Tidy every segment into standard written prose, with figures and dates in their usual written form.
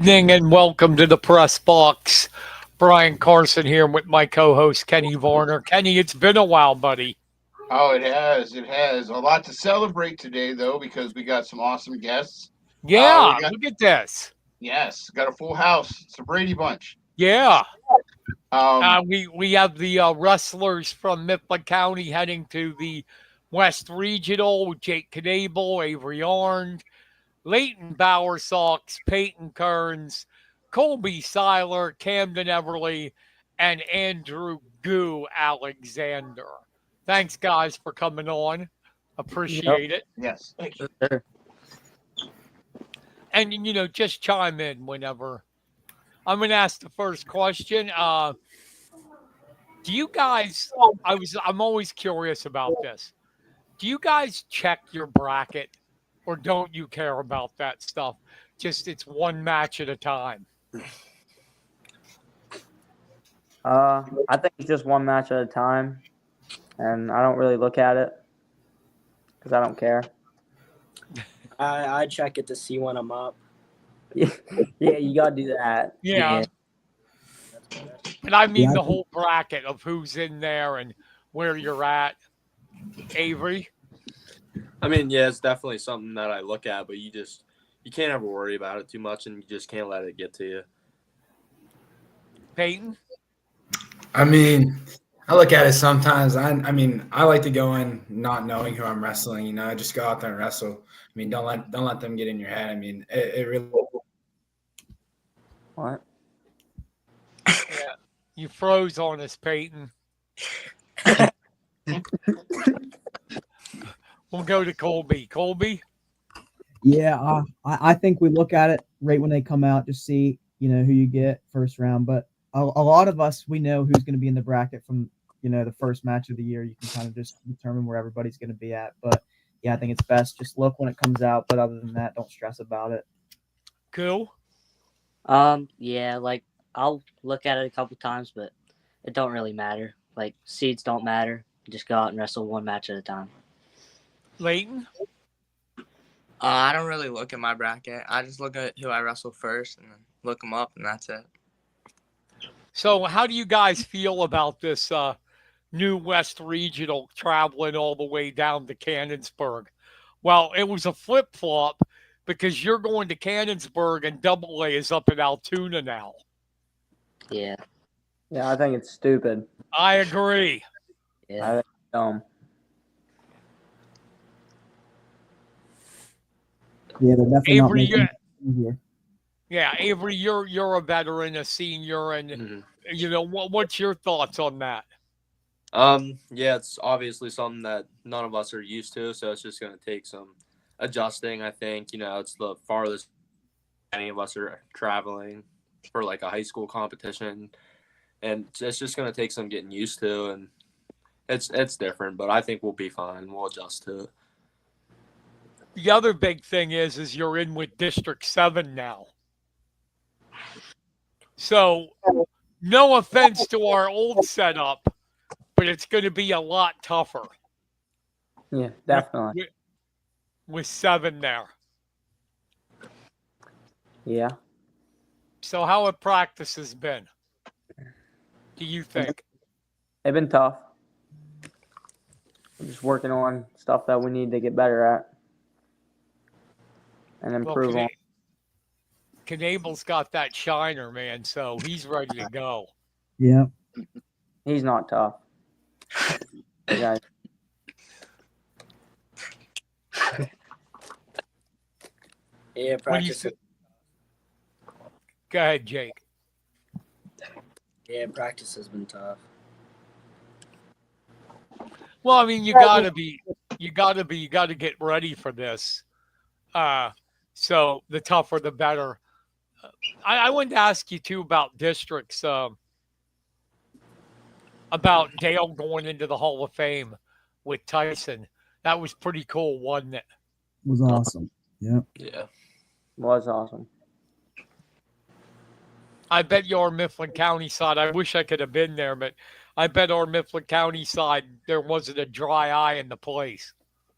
evening and welcome to the press box. Brian Carson here with my co-host Kenny Varner. Kenny, it's been a while, buddy. Oh, it has. It has. A lot to celebrate today, though, because we got some awesome guests. Yeah, We got, look at this. yes, got a full house. It's a Brady bunch. Yeah, Um, we have the wrestlers from Mifflin County heading to the West Regional. Jake Knable, Avery Arndt, Leighton Bowersox, Peyton Kearns, Colby Seiler, Camden Everly, and Andrew Goo Alexander. Thanks, guys, for coming on. Appreciate it. yes. Thank you. Sure. And, just chime in whenever. I'm going to ask the first question. Do you guys, I'm always curious about this. Do you guys check your bracket or don't you care about that stuff? Just it's one match at a time. I think it's just one match at a time, and I don't really look at it because I don't care. I check it to see when I'm up. Yeah, you gotta do that. Yeah. But I mean the whole bracket of who's in there and where you're at. Avery? I mean, yeah, it's definitely something that I look at, but you can't ever worry about it too much, and you just can't let it get to you. Peyton? I mean, I look at it sometimes. I like to go in not knowing who I'm wrestling. Just go out there and wrestle. I mean, don't let them get in your head. I mean, it really. What? Yeah. You froze on us, Peyton. We'll go to Colby. Colby? Yeah, I think we look at it right when they come out, just see, who you get first round. But a lot of us, we know who's going to be in the bracket from, the first match of the year. You can kind of just determine where everybody's going to be at. But, yeah, I think it's best just look when it comes out. But other than that, don't stress about it. Cool. Yeah, like I'll look at it a couple times, but it don't really matter. Like seeds don't matter. You just go out and wrestle one match at a time. Leighton? I don't really look at my bracket. I just look at who I wrestle first and then look them up, and that's it. So how do you guys feel about this new West Regional traveling all the way down to Cannonsburg? Well, it was a flip-flop because you're going to Cannonsburg and Double A is up in Altoona now. Yeah. Yeah, I think it's stupid. I agree. Yeah. I think it's dumb. Yeah, they're definitely not Avery, making it easier. Yeah, Avery, you're a veteran, a senior, and what's your thoughts on that? Yeah, it's obviously something that none of us are used to, so it's just going to take some adjusting. I think it's the farthest any of us are traveling for like a high school competition, and it's just going to take some getting used to, and it's different, but I think we'll be fine. We'll adjust to it. The other big thing is you're in with District 7 now. So, no offense to our old setup, but it's going to be a lot tougher. Yeah, definitely. With 7 there. Yeah. So how have practices been? Do you think? They've been tough. We're just working on stuff that we need to get better at and improve on. Knable's got that shiner, man, so he's ready to go. Yeah. He's not tough. Yeah. Yeah, practice. Go ahead, Jake. Yeah, practice has been tough. Well, I mean, you gotta get ready for this. So the tougher, the better. I wanted to ask you too about districts. About Dale going into the Hall of Fame with Tyson. That was pretty cool, wasn't it? It was awesome. Yeah. Yeah. Was awesome. I bet your Mifflin County side, I wish I could have been there, but I bet our Mifflin County side, there wasn't a dry eye in the place.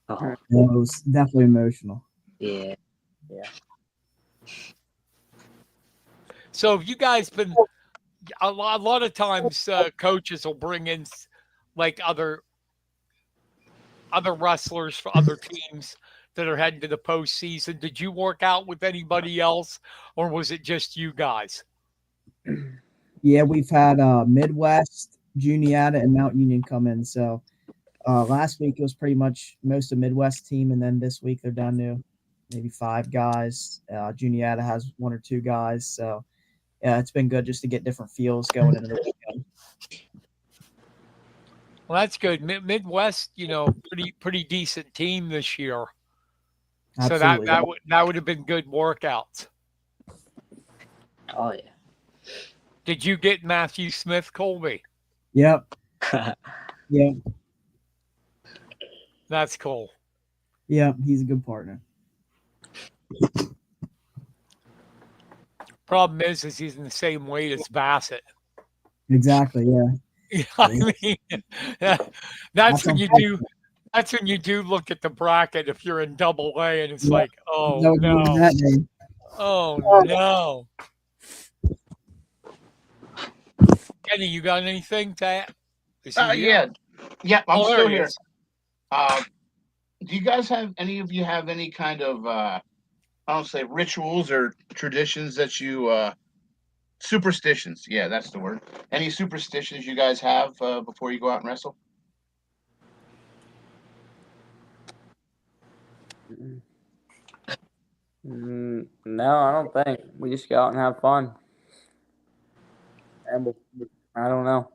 Oh, Yeah, it was definitely emotional. yeah. Yeah. So have you guys been a lot of times coaches will bring in like other wrestlers for other teams that are heading to the postseason. Did you work out with anybody else, or was it just you guys? Yeah, we've had Midwest, Juniata, and Mount Union come in. So last week it was pretty much most of Midwest team, and then this week they're down to maybe 5 guys. Juniata has 1 or 2 guys. So yeah, it's been good just to get different feels going into the weekend. Well, that's good. Midwest, pretty decent team this year. So Absolutely. that would have been good workouts. Oh yeah. Did you get Matthew Smith, Colby? Yep. Yep. That's cool. Yep. He's a good partner. Problem is he's in the same weight as Bassett. Exactly. Yeah. I mean, that's when you do. That's when you do look at the bracket if you're in double A and it's like, oh no. Oh no. Kenny, you got anything to add? Yeah, I'm still here. Is. Do you guys have any kind of I don't say rituals or traditions that you superstitions? Yeah, that's the word. Any superstitions you guys have before you go out and wrestle? No, I don't think. We just go out and have fun. And I don't know.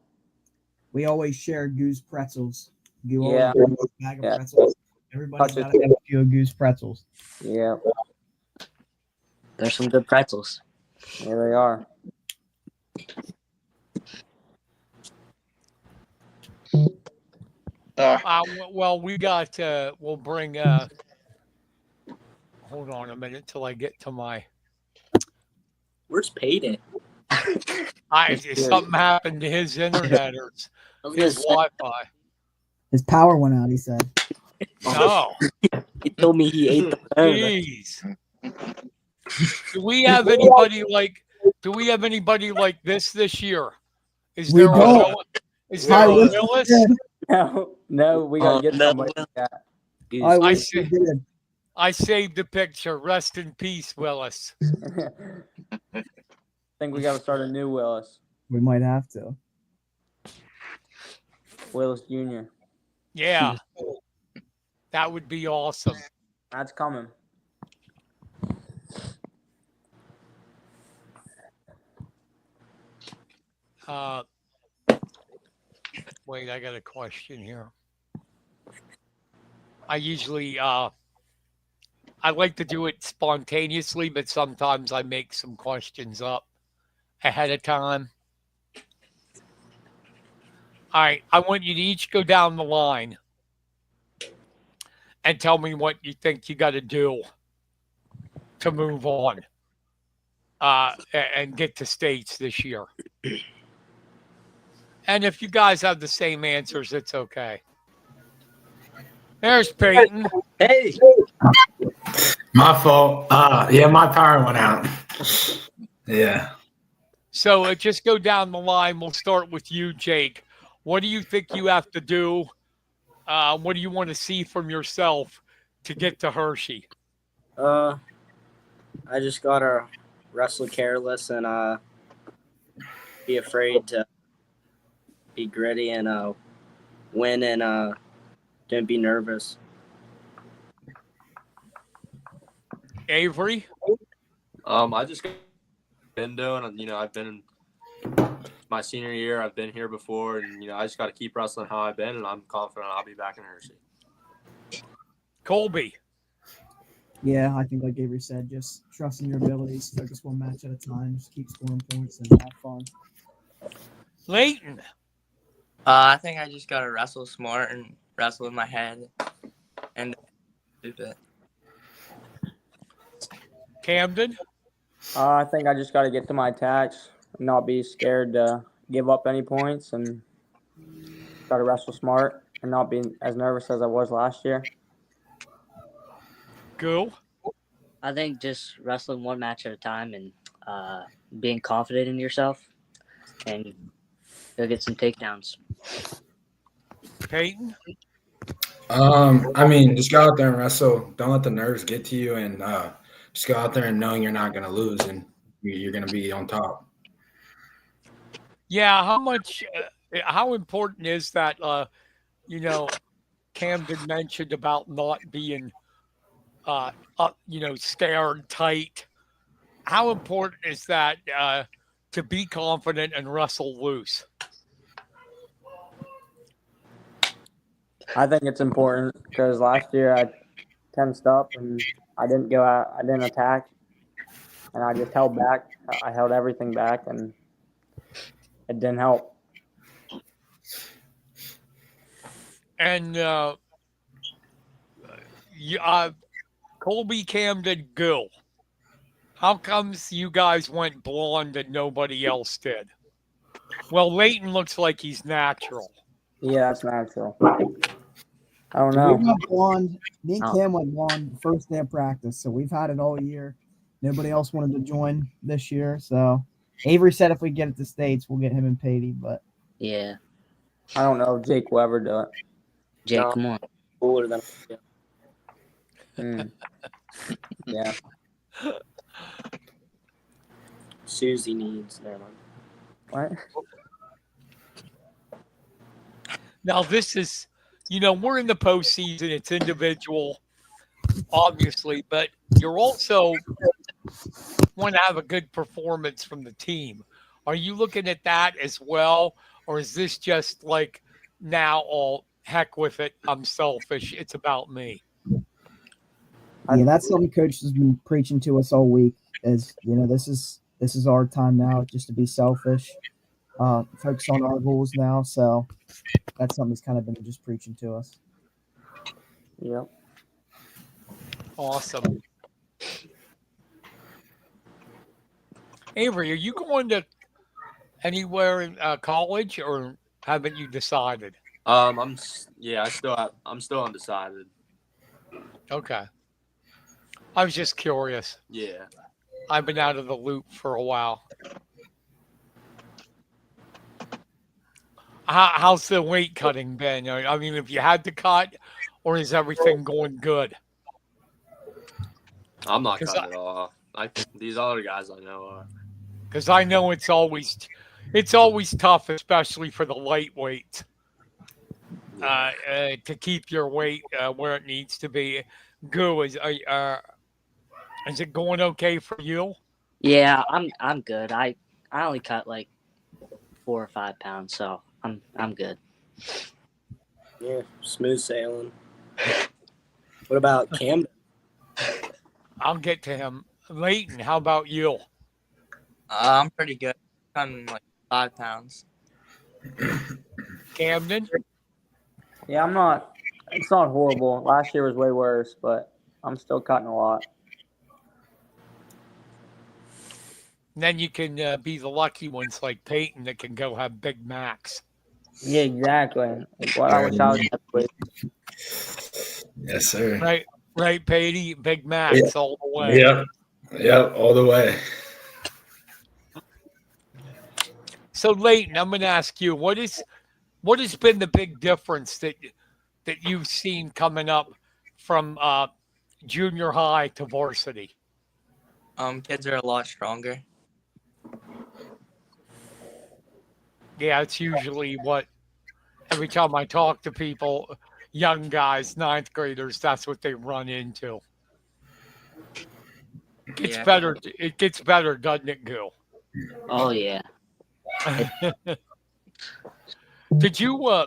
We always share goose pretzels. You Yeah. always bring a bag of pretzels. Everybody's got to have a few goose pretzels. Yeah. There's some good pretzels. Yeah, they are. Well, we got. We'll bring. Hold on a minute till I get to my. Where's Peyton? Something happened to his internet or his Wi-Fi. His power went out. He said. Oh. He told me he ate the phone. Jeez. Do we have anybody like this year? Is there a Willis? No, we gotta get somebody like that. I saved the picture. Rest in peace, Willis. I think we gotta start a new Willis. We might have to. Willis Jr. Yeah. That would be awesome. That's coming. Wait, I got a question here. I usually I like to do it spontaneously, but sometimes I make some questions up ahead of time. All right, I want you to each go down the line and tell me what you think you got to do to move on and get to states this year. And if you guys have the same answers, it's okay. There's Peyton. Hey. My fault. Yeah, my power went out. Yeah. So just go down the line. We'll start with you, Jake. What do you think you have to do? What do you want to see from yourself to get to Hershey? I just gotta wrestle careless and be afraid to be gritty and win and don't be nervous. Avery? I just been doing, I've been my senior year, I've been here before, and I just got to keep wrestling how I've been, and I'm confident I'll be back in Hershey. Colby? Yeah, I think like Avery said, just trust in your abilities, focus one match at a time, just keep scoring points and have fun. Leighton? I think I just gotta wrestle smart and wrestle with my head and stupid. Camden? I think I just got to get to my attacks, not be scared to give up any points, and got to wrestle smart and not be as nervous as I was last year. Go. I think just wrestling one match at a time and being confident in yourself, and you'll get some takedowns. Peyton? I mean, just go out there and wrestle. Don't let the nerves get to you, and just go out there and knowing you're not going to lose, and you're going to be on top. Yeah, how important is that? Camden mentioned about not being, scared tight. How important is that to be confident and wrestle loose? I think it's important because last year I tensed up and I didn't go out, I didn't attack, and I just held back. I held everything back, and it didn't help. And Colby, Camden, Gill. How comes you guys went blonde and nobody else did? Well, Leighton looks like he's natural. Yeah, that's natural. I don't We know. went blonde. Me and Oh. Cam went blonde the first day of practice, so we've had it all year. Nobody else wanted to join this year, so Avery said if we get it to States, we'll get him and Patey. But Yeah, I don't know if Jake will ever do it. Jake, No. come on. Cooler than yeah. Mm. Yeah. Susie needs. Never mind. What? Now, this is, we're in the postseason. It's individual, obviously, but you're also want to have a good performance from the team. Are you looking at that as well? Or is this just like now, all heck with it, I'm selfish, it's about me? yeah, that's something coach has been preaching to us all week. Is this is our time now, just to be selfish, focus on our goals now. So that's something he's kind of been just preaching to us. Yep. Awesome. Avery, are you going to anywhere in college, or haven't you decided? I'm still undecided. Okay. I was just curious. Yeah. I've been out of the loop for a while. How's the weight cutting been? I mean, have you had to cut, or is everything going good? I'm not 'Cause cutting it all. These other guys I know are. Because I know it's always tough, especially for the lightweights, to keep your weight where it needs to be. Goo, is it going okay for you? Yeah, I'm good. I only cut like 4 or 5 pounds, so I'm good. Yeah, smooth sailing. What about Camden? I'll get to him. Leighton, how about you? I'm pretty good. I'm like 5 pounds. Camden? Yeah, I'm not. It's not horrible. Last year was way worse, but I'm still cutting a lot. And then you can be the lucky ones like Peyton that can go have Big Macs. Yeah, exactly. What I wish I was that way. Yes, sir. Right, Peyton? Big Macs all the way. Yep, all the way. So, Leighton, I'm going to ask you, what has been the big difference that you've seen coming up from junior high to varsity? Kids are a lot stronger. Yeah, it's usually what every time I talk to people, young guys, 9th graders, that's what they run into. It gets better. It gets better, doesn't it, Gil? Oh yeah. Did you?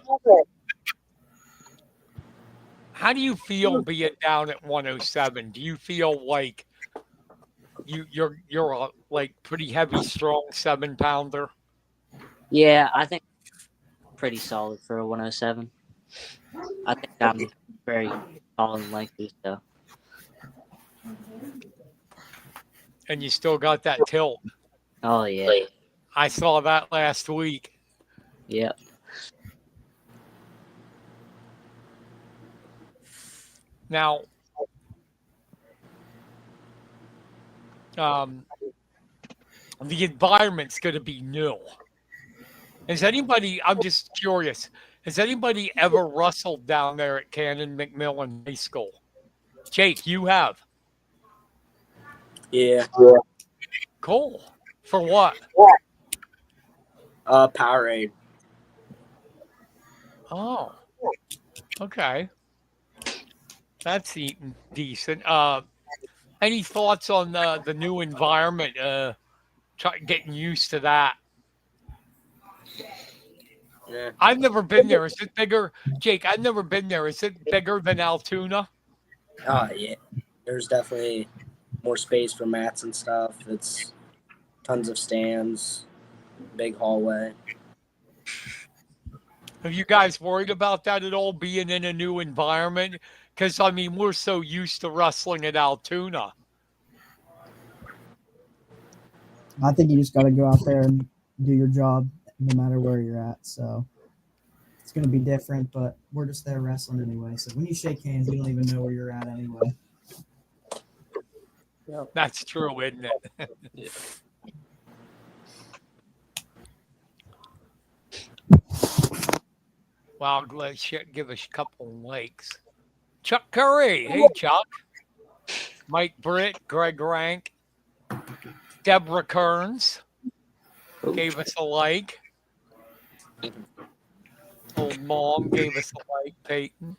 How do you feel being down at 107? Do you feel like you're a like pretty heavy, strong 7-pounder? Yeah, I think pretty solid for a 107. I think I'm very tall and lengthy, so And you still got that tilt. oh yeah. I saw that last week. Yep. Now, the environment's going to be new. Has anybody, I'm just curious, has anybody ever wrestled down there at Cannon McMillan High School? Jake, you have. Yeah. Cool. For what? Powerade. Oh, okay. That's decent. Any thoughts on the new environment? Getting used to that. Yeah. I've never been there. Is it bigger, Jake? I've never been there. Is it bigger than Altoona? Yeah. There's definitely more space for mats and stuff. It's tons of stands, big hallway. Have you guys worried about that at all, being in a new environment? Because, I mean, we're so used to wrestling at Altoona. I think you just got to go out there and do your job no matter where you're at. So it's going to be different, but we're just there wrestling anyway. So when you shake hands, you don't even know where you're at anyway. Yep. That's true, isn't it? Yeah. Well, let's give us a couple of likes. Chuck Curry. Hey, Chuck. Mike Britt, Greg Rank, Deborah Kearns gave us a like. Old Mom gave us a like, Peyton.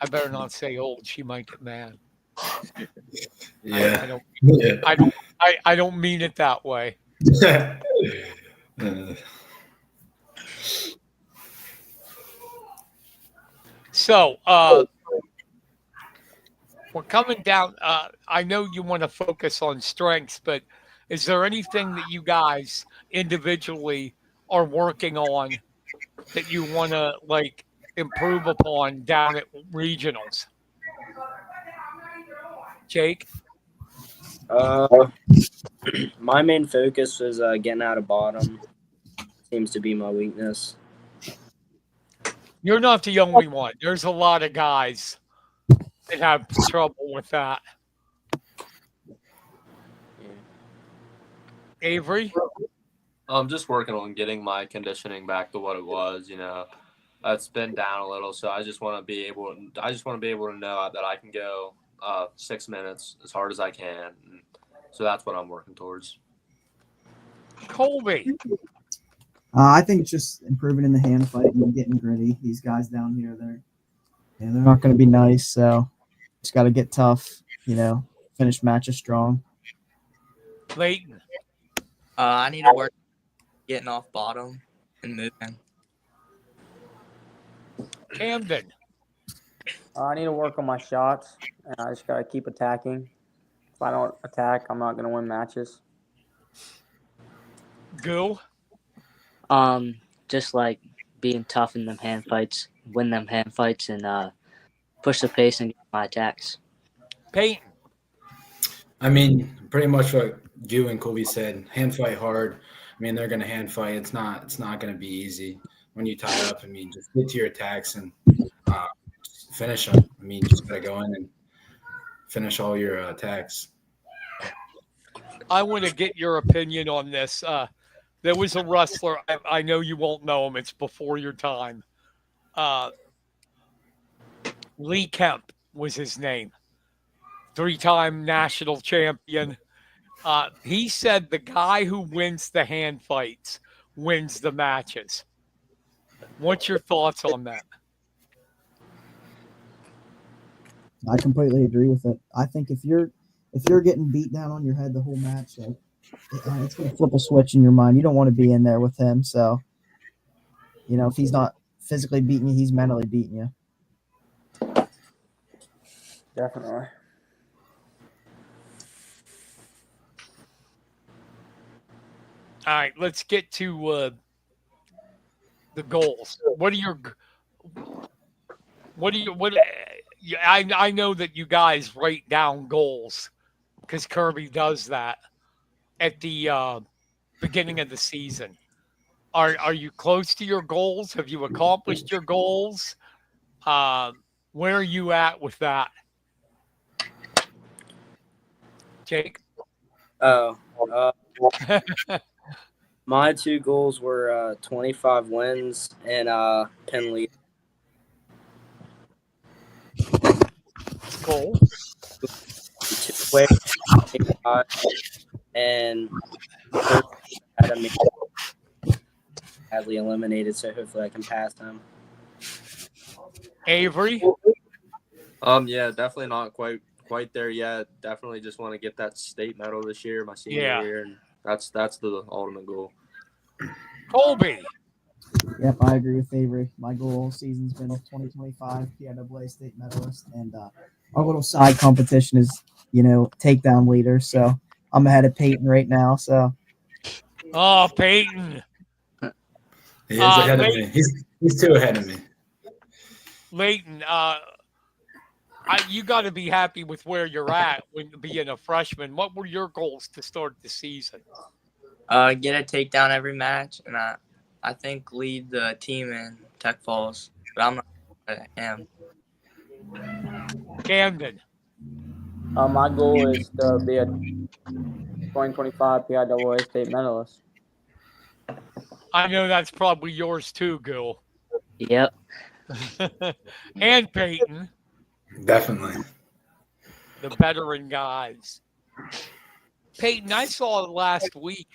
I better not say old. She might get mad. Yeah. I don't mean it that way. So, we're coming down. I know you want to focus on strengths, but is there anything that you guys individually are working on that you want to like improve upon down at regionals? Jake? My main focus is getting out of bottom. Seems to be my weakness. You're not the only one. There's a lot of guys that have trouble with that. Avery? I'm just working on getting my conditioning back to what it was. It's been down a little, so I just want to be able to know that I can go 6 minutes as hard as I can. So that's what I'm working towards. Colby? I think it's just improving in the hand fight and getting gritty. These guys down here, they're not going to be nice, so just got to get tough. Finish matches strong. Leighton? I need to work getting off bottom and moving. Camden? I need to work on my shots, and I just got to keep attacking. If I don't attack, I'm not going to win matches. Goo? Just like being tough in them hand fights, win them hand fights, and push the pace and get my attacks. Peyton? I mean, pretty much what you and Colby said. Hand fight hard. I mean, they're going to hand fight. It's not going to be easy when you tie up. I mean, just get to your attacks and finish them. I mean, just got to go in and finish all your attacks. I want to get your opinion on this. There was a wrestler. I know you won't know him. It's before your time. Lee Kemp was his name. 3-time national champion. He said the guy who wins the hand fights wins the matches. What's your thoughts on that? I completely agree with it. I think if you're getting beat down on your head the whole match, it's going to flip a switch in your mind. You don't want to be in there with him. So, if he's not physically beating you, he's mentally beating you. Definitely. All right, let's get to the goals. I know that you guys write down goals because Kirby does that at the beginning of the season. Are you close to your goals? Have you accomplished your goals? Where are you at with that? We're My two goals were 25 wins and Penn lead. Cool. Two away, 85, and third had me badly eliminated, so hopefully I can pass them. Avery. Yeah, definitely not quite there yet. Definitely just want to get that state medal this year, my senior year, and that's the ultimate goal. Colby. Yep, I agree with Avery. My goal all season's been 2025 PIAA state medalist, and our little side competition is, takedown leader. So I'm ahead of Peyton right now. So Oh, Peyton. He is ahead of me. He's 2 ahead of me. Leighton, you got to be happy with where you're at when being a freshman. What were your goals to start the season? Get a takedown every match, and I think lead the team in Tech Falls, but I'm not sure I am. Camden. My goal is to be a 2025 PIAA state medalist. I know that's probably yours too, Gil. Yep. And Peyton. Definitely. The veteran guys. Peyton, I saw last week.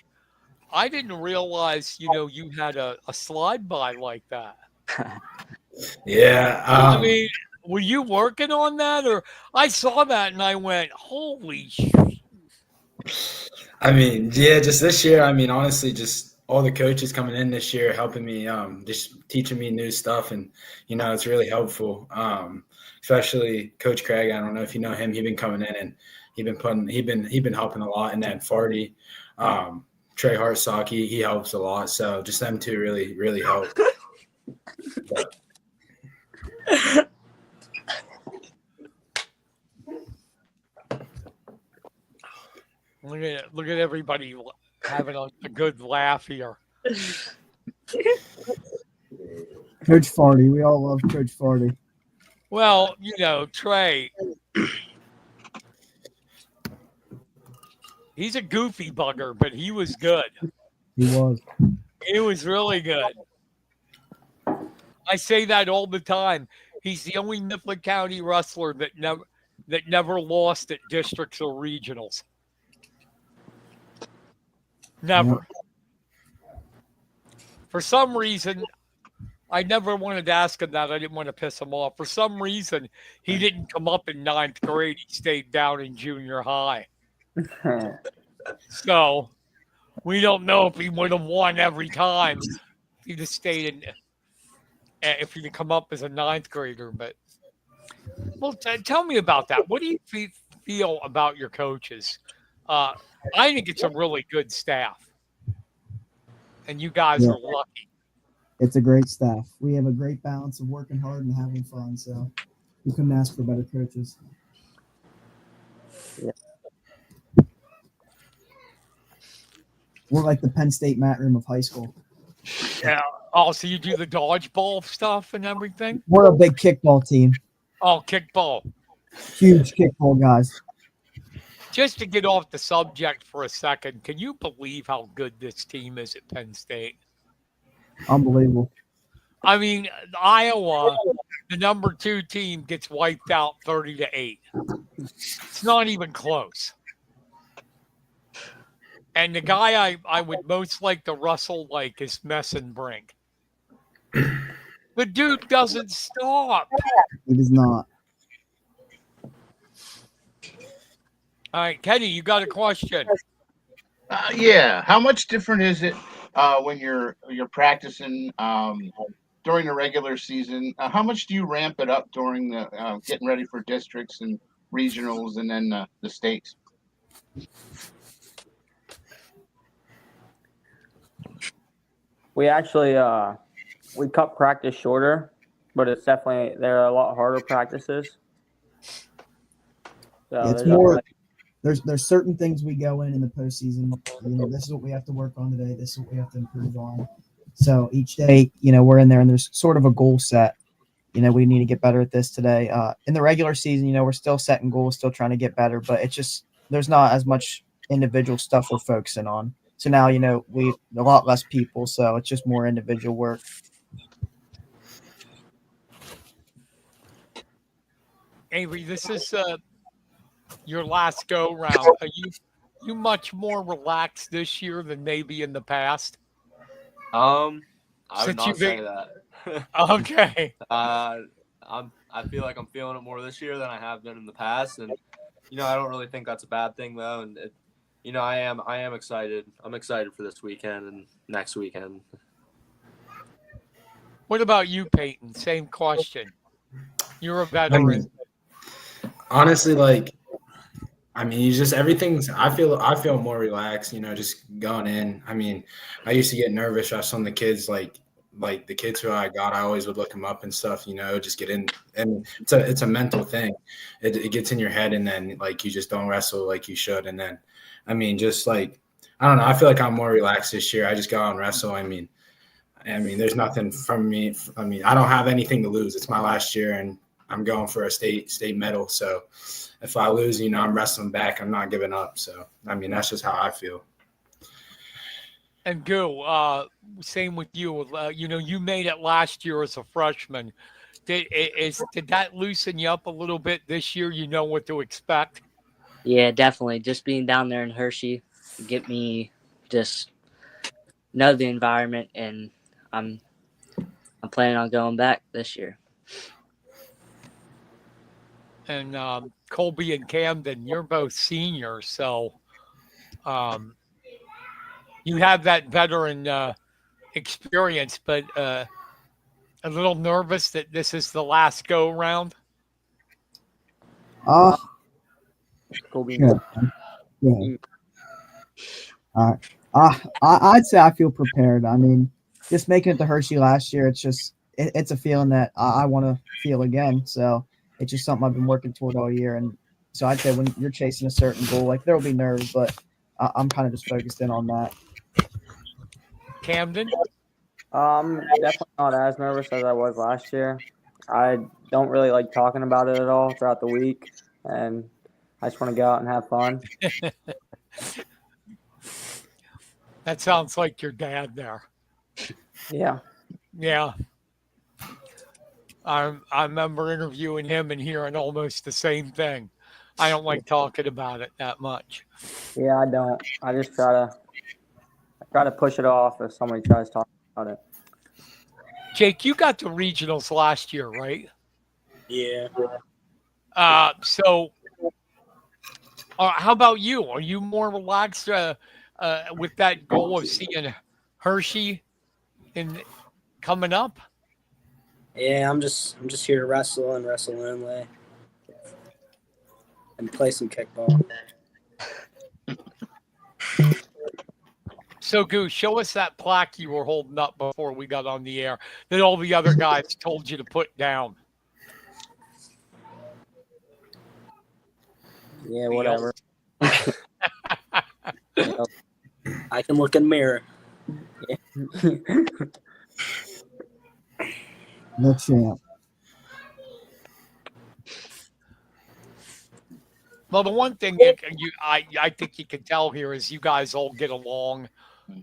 I didn't realize, you had a slide by like that. Yeah. I mean, were you working on that, or I saw that and I went, "Holy shit!" I mean, yeah, just this year. I mean, honestly, just all the coaches coming in this year helping me, just teaching me new stuff, and it's really helpful. Especially Coach Craig. I don't know if you know him. He's been coming in and he's been helping a lot. And then Farty, Trey Hartsaki, he helps a lot. So just them two really help. But, Look at everybody having a good laugh here. Coach Farty, we all love Coach Farty. Well, Trey, he's a goofy bugger, but he was good. He was. He was really good. I say that all the time. He's the only Mifflin County wrestler that never lost at districts or regionals. Never. Yep. For some reason, I never wanted to ask him that. I didn't want to piss him off. For some reason, he didn't come up in 9th grade. He stayed down in junior high. So we don't know if he would have won every time if he'd have stayed in, if he'd come up as a 9th grader. But well, tell me about that. What do you feel about your coaches? I think it's a really good staff, and you guys are lucky. It's a great staff. We have a great balance of working hard and having fun. So we couldn't ask for better coaches. Yeah. We're like the Penn State mat room of high school. Yeah. Oh, so you do the dodgeball stuff and everything? We're a big kickball team. Oh, kickball. Huge kickball guys. Just to get off the subject for a second, can you believe how good this team is at Penn State? Unbelievable. I mean, Iowa, the number 2 team, gets wiped out 30-8. It's not even close. And the guy I would most like to wrestle like is Messenbrink. The dude doesn't stop. He does not. All right, Kenny, you got a question? Yeah. How much different is it when you're practicing during the regular season? How much do you ramp it up during the getting ready for districts and regionals and then the states? We actually we cut practice shorter, but it's definitely there are a lot harder practices. So It's more. There's certain things we go in the postseason. This is what we have to work on today. This is what we have to improve on. So each day, we're in there, and there's sort of a goal set. We need to get better at this today. In the regular season, we're still setting goals, still trying to get better, but it's just there's not as much individual stuff we're focusing on. So now, we a lot less people, so it's just more individual work. Avery, this is your last go round. Are you much more relaxed this year than maybe in the past? I would Since not you've say been that. okay. I feel like I'm feeling it more this year than I have been in the past, and I don't really think that's a bad thing though. And I am excited. I'm excited for this weekend and next weekend. What about you, Peyton? Same question. You're a I veteran. mean, honestly, like, I mean, you just everything's. I feel more relaxed. Just going in. I mean, I used to get nervous at some of the kids, like the kids who I got. I always would look them up and stuff. Just get in, and it's a mental thing. It gets in your head, and then like you just don't wrestle like you should, and then, I mean, just like I don't know. I feel like I'm more relaxed this year. I just go out and wrestle. I mean, there's nothing from me. I mean, I don't have anything to lose. It's my last year, and I'm going for a state medal. So if I lose, I'm wrestling back. I'm not giving up. So, I mean, that's just how I feel. And Goo, same with you. You made it last year as a freshman. Did that loosen you up a little bit this year? You know what to expect? Yeah, definitely. Just being down there in Hershey get me just know the environment, and I'm planning on going back this year. And Colby and Camden, you're both seniors, so you have that veteran experience, but a little nervous that this is the last go round. Colby. Yeah. I'd say I feel prepared. I mean, just making it to Hershey last year, it's a feeling that I want to feel again. So it's just something I've been working toward all year. And so I'd say when you're chasing a certain goal, like there'll be nerves, but I'm kind of just focused in on that. Camden? Definitely not as nervous as I was last year. I don't really like talking about it at all throughout the week, and I just want to go out and have fun. That sounds like your dad there. Yeah. Yeah. I remember interviewing him and hearing almost the same thing. I don't like talking about it that much. Yeah, I don't. I just try to push it off if somebody tries talking about it. Jake, you got to regionals last year, right? Yeah. So how about you? Are you more relaxed with that goal of seeing Hershey coming up? Yeah, I'm just here to wrestle inlay and play some kickball. So, Goose, show us that plaque you were holding up before we got on the air that all the other guys told you to put down. Yeah, whatever. I can look in the mirror. The champ. Well, the one thing I think you can tell here is you guys all get along,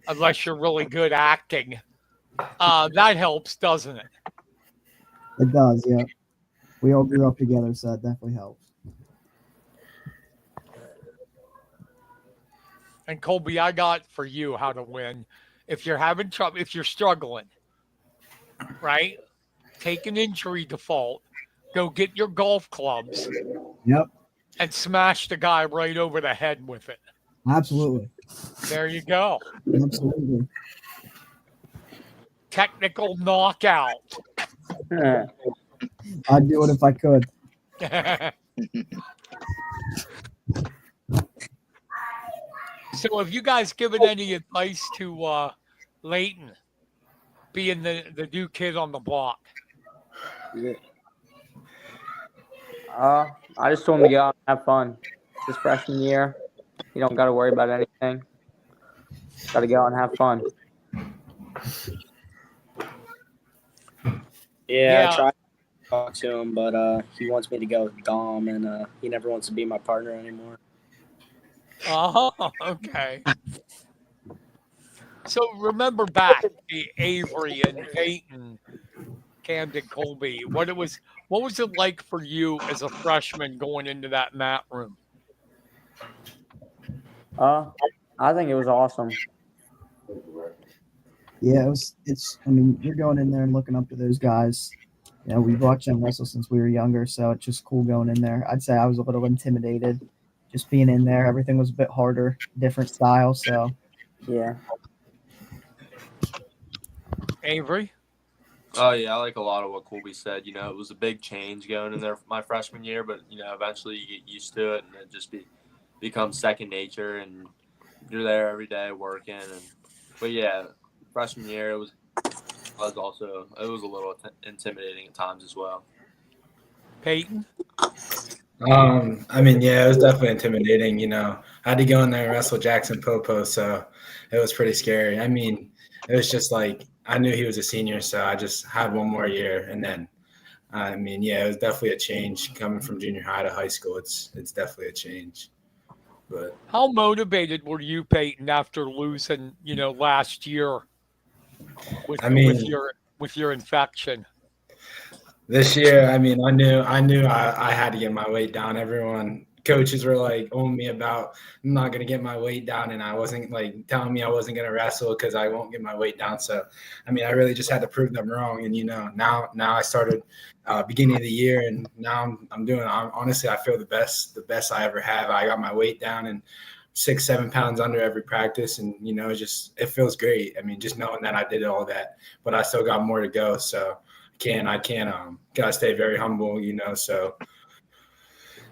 unless you're really good acting. That helps, doesn't it? It does, yeah. We all grew up together, so that definitely helps. And Colby, I got for you how to win. If you're having trouble, if you're struggling, right? Take an injury default. Go get your golf clubs. Yep. And smash the guy right over the head with it. Absolutely. There you go. Absolutely. Technical knockout. I'd do it if I could. So have you guys given any advice to Leighton, being the new kid on the block? Yeah. I just told him to go out and have fun. It's his freshman year. You don't got to worry about anything. Got to go out and have fun. Yeah, I tried to talk to him, but he wants me to go with Dom, and he never wants to be my partner anymore. Oh, okay. So remember back to Avery and Peyton, Camden, Colby. What was it like for you as a freshman going into that mat room? I think it was awesome. Yeah, it's. I mean, you're going in there and looking up to those guys. You know, we've watched them wrestle since we were younger, so it's just cool going in there. I'd say I was a little intimidated just being in there. Everything was a bit harder, different style. So Yeah. Avery? Oh yeah, I like a lot of what Colby said. You know, it was a big change going in there my freshman year, but you know, eventually you get used to it and it just becomes second nature, and you're there every day working. But yeah, freshman year it was a little intimidating at times as well. Peyton? I mean, yeah, it was definitely intimidating. You know, I had to go in there and wrestle Jackson Popo, so it was pretty scary. I mean, it was just like I knew he was a senior, so I just had one more year, and then I mean, yeah, it was definitely a change coming from junior high to high school. It's definitely a change. But How motivated were you, Peyton, after losing, last year with I mean, with your infection? this year, I mean, I knew I had to get my weight down. Everyone, coaches were like on me about I'm not gonna get my weight down, and I wasn't like telling me I wasn't gonna wrestle because I won't get my weight down. So, I mean, I really just had to prove them wrong. And now I started beginning of the year, and now I'm doing. Honestly, I feel the best I ever have. I got my weight down and 6-7 pounds under every practice, and it feels great. I mean, just knowing that I did all that, but I still got more to go. So. I can't gotta stay very humble, so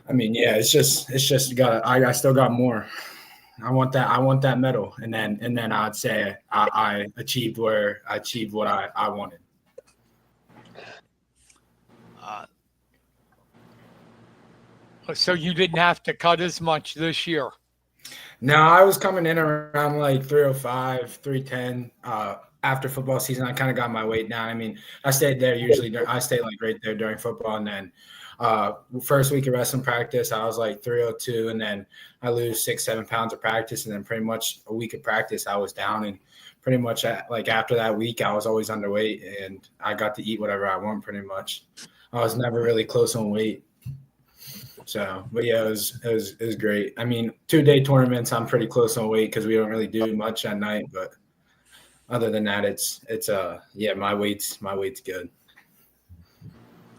I mean, yeah, it's just I still got more. I want that medal, and then I'd say I achieved what I wanted. So you didn't have to cut as much this year. No, I was coming in around like 305, 310. After football season, I kind of got my weight down. I mean, I stayed there usually. I stayed like right there during football, and then first week of wrestling practice, I was like 302, and then I lose 6-7 pounds of practice, and then pretty much a week of practice, I was down, and pretty much like after that week, I was always underweight, and I got to eat whatever I want. Pretty much, I was never really close on weight. So, but yeah, it was great. I mean, 2-day tournaments, I'm pretty close on weight because we don't really do much at night. But other than that, it's yeah, my weight's good.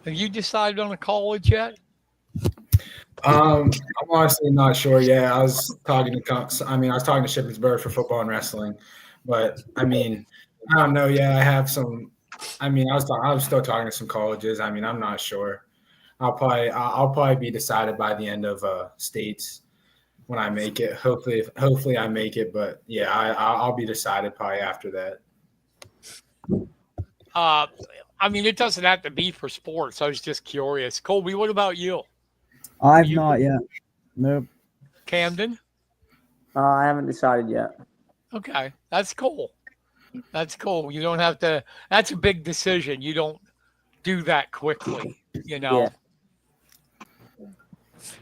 Have you decided on a college yet? I'm honestly not sure. Yeah, I was talking to Shippensburg for football and wrestling, but I mean, I don't know. Yeah, I have some. I mean, I was still talking to some colleges. I mean, I'm not sure. I'll probably be decided by the end of states when I make it. Hopefully I make it, but yeah, I'll be decided probably after that. I mean, it doesn't have to be for sports. I was just curious. Colby, what about you? I've not yet. Nope. Camden? I haven't decided yet. Okay, that's cool. That's cool. You don't have to. That's a big decision. You don't do that quickly. Yeah.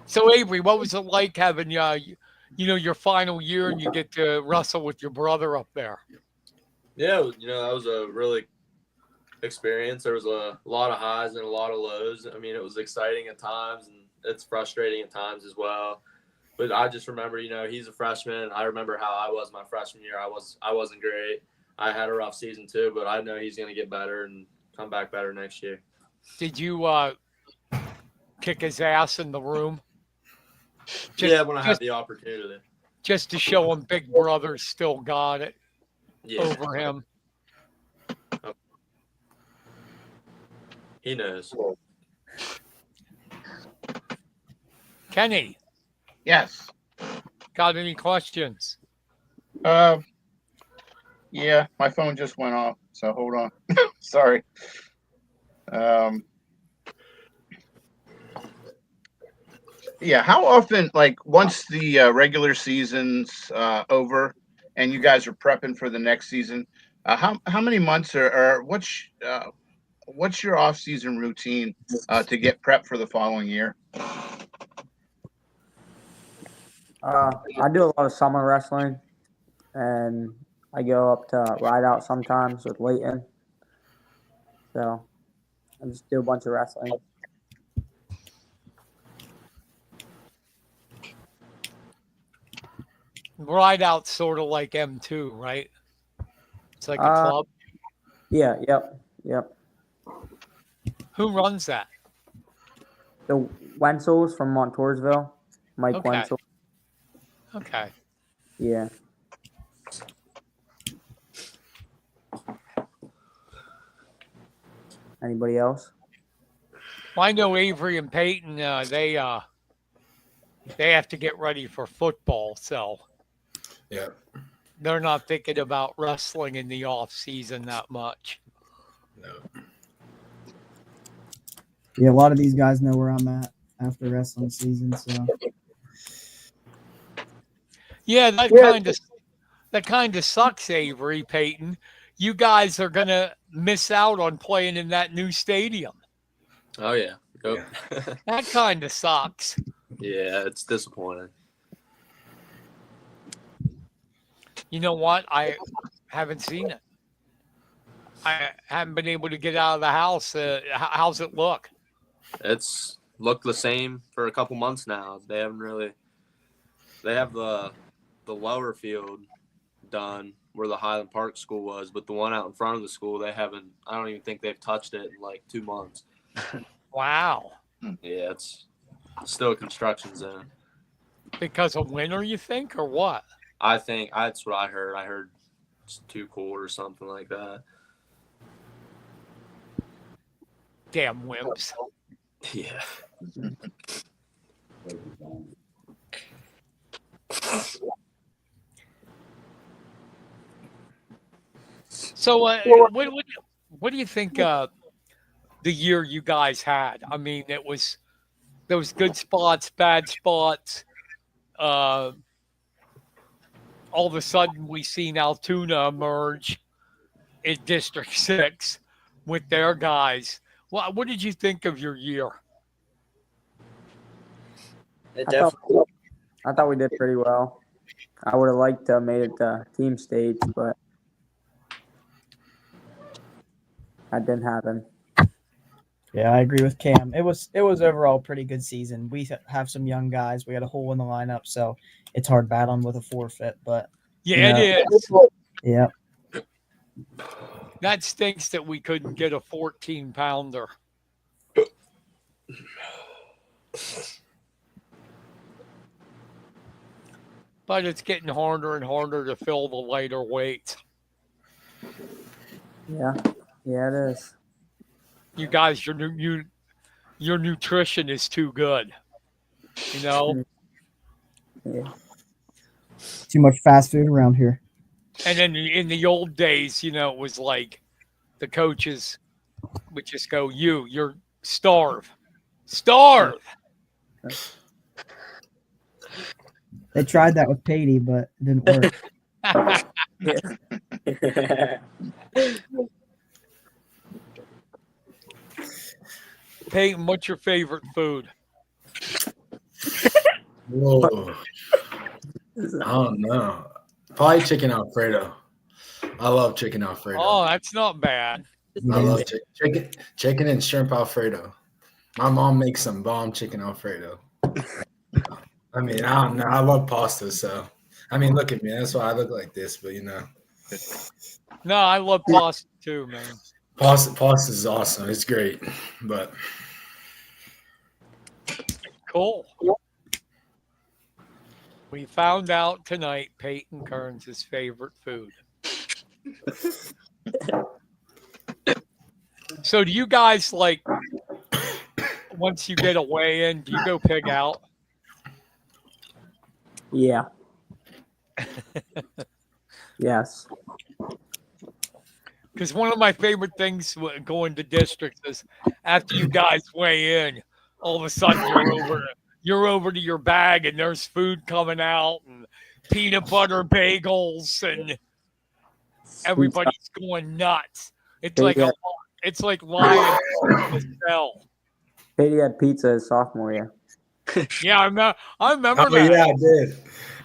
So Avery, what was it like having your final year and you get to wrestle with your brother up there? Yeah, that was a really experience. There was a lot of highs and a lot of lows. I mean, it was exciting at times and it's frustrating at times as well. But I just remember, he's a freshman. I remember how I was my freshman year. I wasn't great. I had a rough season too, but I know he's going to get better and come back better next year. Did you kick his ass in the room? When I had the opportunity. Just to show him Big Brother still got it over him. He knows. Kenny. Yes. Got any questions? Yeah, my phone just went off, so hold on. Sorry. Yeah, how often, like once the regular season's over and you guys are prepping for the next season, how many months or what's your off season routine to get prepped for the following year? I do a lot of summer wrestling, and I go up to Ride Out sometimes with Leighton. So I just do a bunch of wrestling. Ride out sort of like M2, right? It's like a Uh, club. yeah, yep. Who runs that? The Wenzels from Montoursville, Mike Okay. Wenzel. Okay. Yeah. Anybody else? Well, I know Avery and Peyton. They have to get ready for football, so Yeah. they're not thinking about wrestling in the off season that much. No. Yeah, a lot of these guys know where I'm at after wrestling season. So Yeah, that kind of sucks, Avery, Peyton. You guys are gonna miss out on playing in that new stadium. Oh yeah. Yep. That kind of sucks. Yeah, it's disappointing. You know what? I haven't seen it. I haven't been able to get out of the house. How's it look? It's looked the same for a couple months now. They haven't really. They have the lower field done where the Highland Park school was, but the one out in front of the school, they haven't. I don't even think they've touched it in like 2 months. Wow. Yeah, it's still a construction zone. Because of winter, you think, or what? I think that's what I heard. I heard it's too cold or something like that. Damn wimps. Yeah. So, what do you think the year you guys had? I mean, it was there was good spots, bad spots. All of a sudden, we seen Altoona emerge in District 6 with their guys. What did you think of your year? It I thought, definitely. I thought we did pretty well. I would have liked to have made it to team stage, but that didn't happen. yeah, I agree with Cam. It was overall a pretty good season. We have some young guys. We got a hole in the lineup, so it's hard battling with a forfeit. But Yeah, you know, it is. yeah, That stinks that we couldn't get a 14-pounder. But it's getting harder and harder to fill the lighter weights. Yeah, it is. You guys, your nutrition is too good. You know? Yeah. too much fast food around here. And then in the old days, it was like the coaches would just go, you're starve. They tried that with Patey, but it didn't work. Peyton, what's your favorite food? Whoa. I don't know. Probably chicken Alfredo. I love chicken Alfredo. Oh, that's not bad. I love chicken and shrimp Alfredo. My mom makes some bomb chicken Alfredo. I mean, I don't know. I love pasta, so I mean, look at me. That's why I look like this, but No, I love pasta too, man. Pasta is awesome. It's great, but Cool. We found out tonight Peyton Kearns' favorite food. So do you guys once you get a weigh in, do you go pig out? Yeah. Yes. Because one of my favorite things going to districts is after you guys weigh in, all of a sudden you're over to your bag and there's food coming out and peanut butter bagels and everybody's going nuts. It's like lying in the cell. Patey had pizza his sophomore year. Yeah, I remember Oh that. yeah, I did.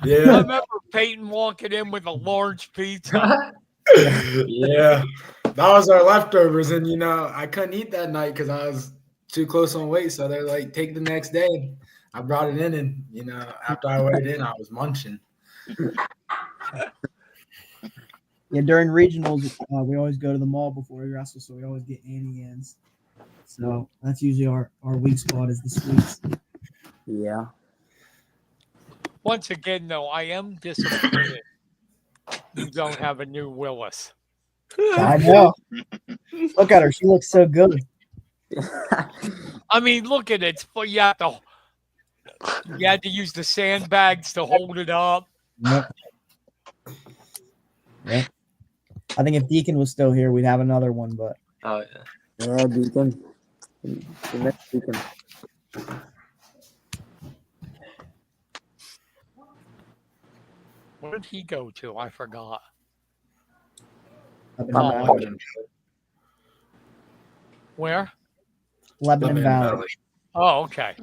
I Yeah, remember Peyton walking in with a large pizza. yeah. That was our leftovers, and I couldn't eat that night because I was too close on weight. So they're like, take the next day. I brought it in, and after I weighed in, I was munching. Yeah, during regionals, we always go to the mall before we wrestle, so we always get Annie Ann's. So that's usually our weak spot is the sweets. Yeah. Once again, though, I am disappointed you don't have a new Willis. I know. Look at her; she looks so good. I mean, look at it. You had to use the sandbags to hold it up. Yep. Yep. I think if Deacon was still here, we'd have another one, but Oh yeah. Yeah, Deacon. You missed Deacon. Where did he go to? I forgot. Lebanon Oh, Valley. Lebanon, Where? Lebanon Valley. Oh, okay.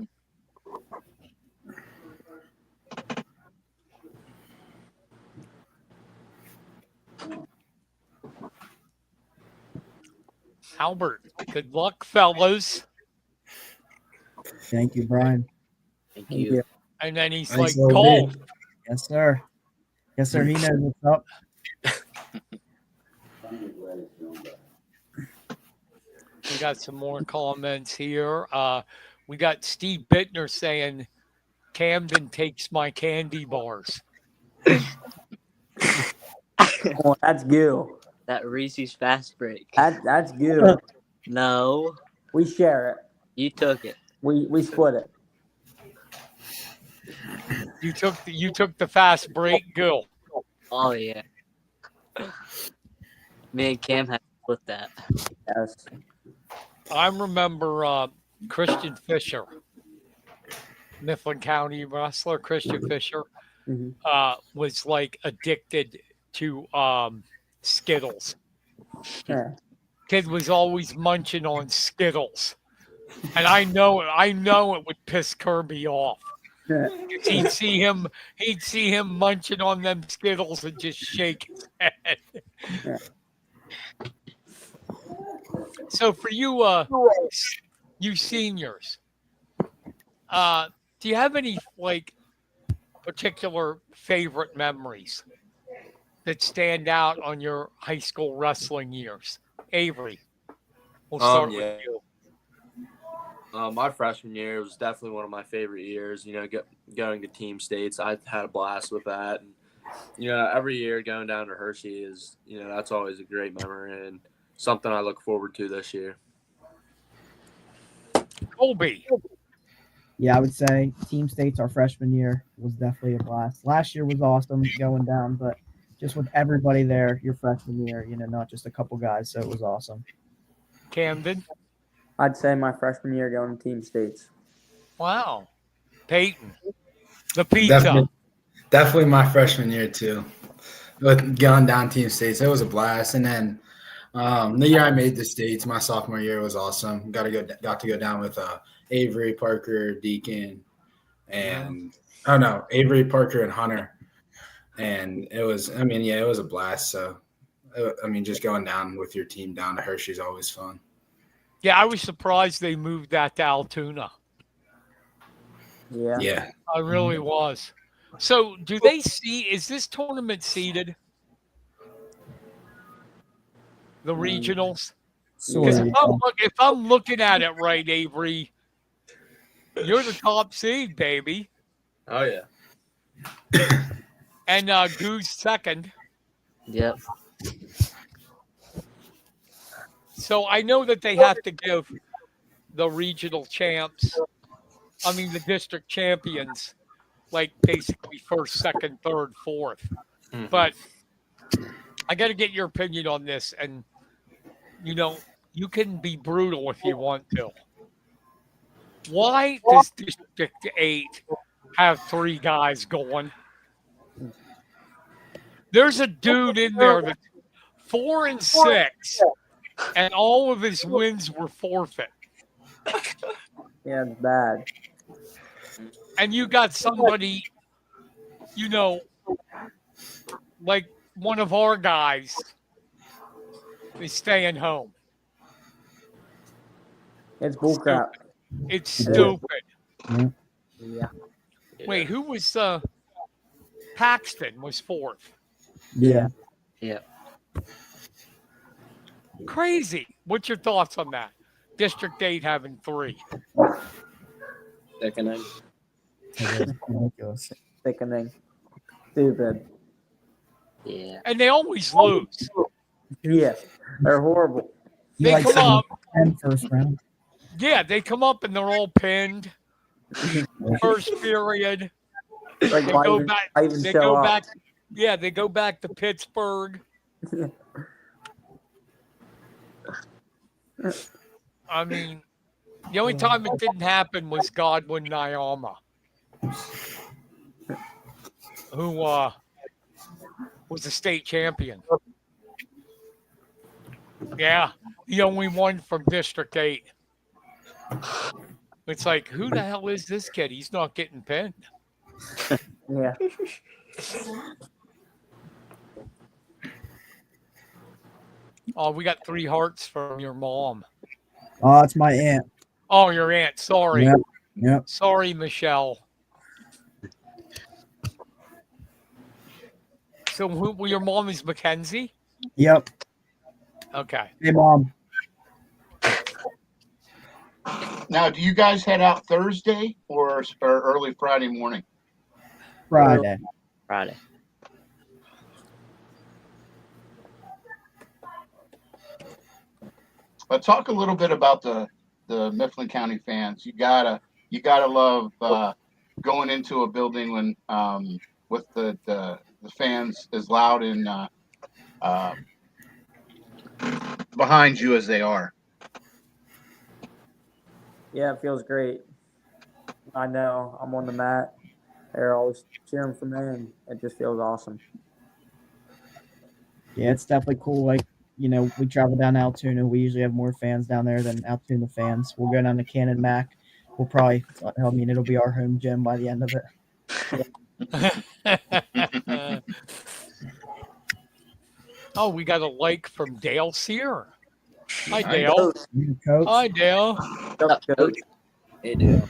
Albert, good luck, fellas. Thank you, Brian. Thank Thank you. you. And then he's Thanks, like, LB. golf. Yes, sir. Yes, sir. He knows what's up. We got some more comments here. We got Steve Bittner saying, Camden takes my candy bars. Oh, that's Gil. That Reese's fast break. That's Gil. No, We share it. you took it. We split it. You took the fast break, Gil. Oh yeah. Me and Cam had to split that. Yes. I remember Christian Fisher, Mifflin County wrestler Christian Fisher, Mhm. was like addicted to Skittles. Yeah. Kid was always munching on Skittles, and I know it would piss Kirby off. Yeah. He'd see him munching on them Skittles and just shake his head. Yeah. So for you, you seniors, do you have any like particular favorite memories that stand out on your high school wrestling years? Avery, we'll start Yeah. with you. My freshman year was definitely one of my favorite years. Going to team states, I had a blast with that. And, every year going down to Hershey is, that's always a great memory and something I look forward to this year. Colby. Yeah, I would say team states our freshman year was definitely a blast. Last year was awesome going down, but just with everybody there your freshman year, not just a couple guys, so it was awesome. Camden. I'd say my freshman year going to team states. Wow. Peyton. The pizza. Definitely my freshman year too. With going down team states, it was a blast. And then the year I made the states, my sophomore year was awesome. Got to go down with Avery, Parker, Deacon, and Avery, Parker, and Hunter. And it was a blast. So, just going down with your team down to Hershey is always fun. Yeah, I was surprised they moved that to Altoona. Yeah. Yeah. I really was. So, is this tournament seeded? The regionals? Because if I'm looking at it right, Avery, you're the top seed, baby. Oh yeah. And Goo's second. Yep. So I know that they have to give the regional champs, the district champions, like basically first, second, third, fourth. Mm-hmm. But I got to get your opinion on this. And, you can be brutal if you want to. Why does District 8 have 3 guys going? There's a dude in there that's 4-6, and all of his wins were forfeit. Yeah, it's bad. and you got somebody, you know, like one of our guys is staying home. It's bullcrap. It's It is. stupid. Yeah. Wait, who was Paxton was fourth. Yeah. Yeah. Crazy. What's your thoughts on that? District 8 having 3. Sickening. It is ridiculous. Sickening. Stupid. Yeah. And they always lose. Yeah. They're horrible. You They like come up. 10 first round? Yeah, they come up and they're all pinned. First period. Like, They why go even, back. why even They show go up? back. Yeah, they go back to Pittsburgh. I mean, the only time it didn't happen was Godwin Nyama, who was a state champion. Yeah, the only one from District 8. It's like, who the hell is this kid? He's not getting pinned. Yeah. Oh, we got 3 hearts from your mom. Oh, it's my aunt. Oh, your aunt. Sorry. Yep. Yep. Sorry, Michelle. So who your mom is Mackenzie? Yep. Okay. Hey, Mom. Now, do you guys head out Thursday or early Friday morning? Friday. Friday. Talk a little bit about the Mifflin County fans. You gotta love going into a building when with the fans as loud and behind you as they are. Yeah, it feels great. I know I'm on the mat. They're always cheering for me, and it just feels awesome. Yeah, it's definitely cool. Like, you know, we travel down to Altoona. We usually have more fans down there than Altoona fans. We'll go down to Cannon Mac. We'll probably, I mean, it'll be our home gym by the end of it. Oh, we got a like from Dale Sear. Hi, Nice. Dale. Coach. Hi, Dale. What's up, Coach? Hey, dude.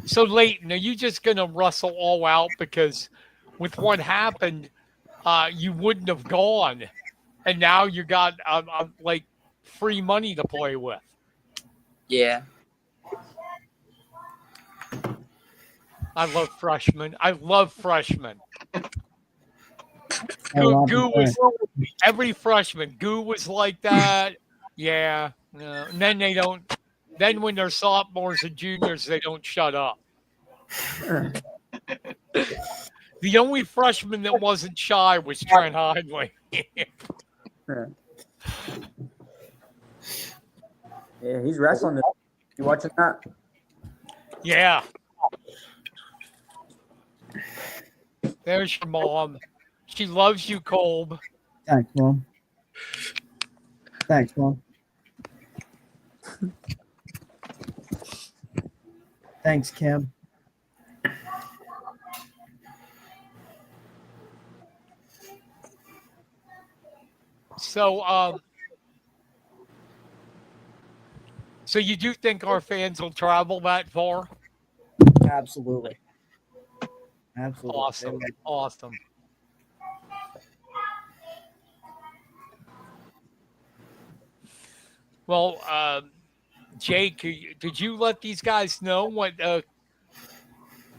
So, Leighton, are you just going to rustle all out because with what happened, you wouldn't have gone, and now you got like free money to play with? Yeah. I love freshmen. I love freshmen. Oh, Goo was every freshman. Goo was like that. Yeah. No. And then they don't. Then when they're sophomores and juniors, they don't shut up. The only freshman that wasn't shy was Trent Hindley. Yeah, he's wrestling. You watching that? Yeah. There's your mom. She loves you, Kolb. Thanks, Mom. Thanks, Mom. Thanks, Kim. So, so you do think our fans will travel that far? Absolutely. Absolutely. Awesome. Awesome. Well, Jake, did you let these guys know what